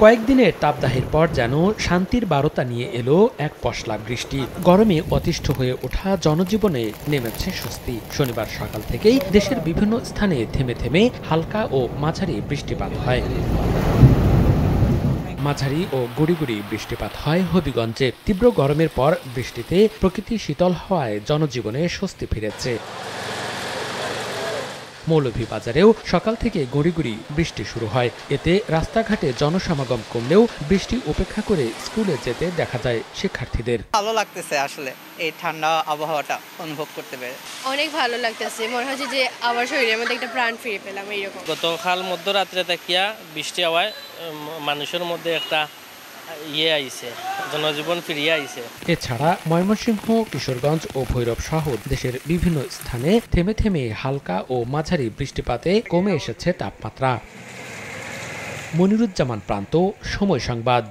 কয়েকদিনের তাপদাহের পর যেন শান্তির বারতা নিয়ে এলো এক পশলা বৃষ্টি। গরমে অতিষ্ঠ হয়ে ওঠা জনজীবনে নেমেছে স্বস্তি। শনিবার সকাল থেকেই দেশের বিভিন্ন স্থানে থেমে থেমে হালকা ও মাঝারি বৃষ্টিপাত হয়। মাঝারি ও গুড়ি গুড়ি বৃষ্টিপাত হয় হবিগঞ্জে। তীব্র গরমের পর বৃষ্টিতে প্রকৃতি শীতল হওয়ায় জনজীবনে স্বস্তি ফিরেছে। মৌলভীবাজারেও সকাল থেকে গুঁড়ি গুঁড়ি বৃষ্টি শুরু হয়। এতে রাস্তাঘাটে জনসমাগম কমলেও বৃষ্টি উপেক্ষা করে স্কুলে যেতে দেখা যায় শিক্ষার্থীদের। ভালো লাগতেছে আসলে এই ঠান্ডা আবহাওয়াটা অনুভব করতে পেরে। অনেক ভালো লাগতেছে, মনে হচ্ছে যে আবার শরীরের মধ্যে একটা প্রাণ ফিরে পেলাম। এইরকম গতকাল মধ্যরাত্রে তাকিয়া বৃষ্টি হওয়ায় মানুষের মধ্যে একটা আইছে, জনজীবন ফিরিয়ে আইছে। এছাড়া ময়মনসিংহ, কিশোরগঞ্জ ও ভৈরব সহ দেশের বিভিন্ন স্থানে থেমে থেমে হালকা ও মাঝারি বৃষ্টিপাতে কমে এসেছে তাপমাত্রা। মনিরুজ্জামান প্রান্ত, সময় সংবাদ।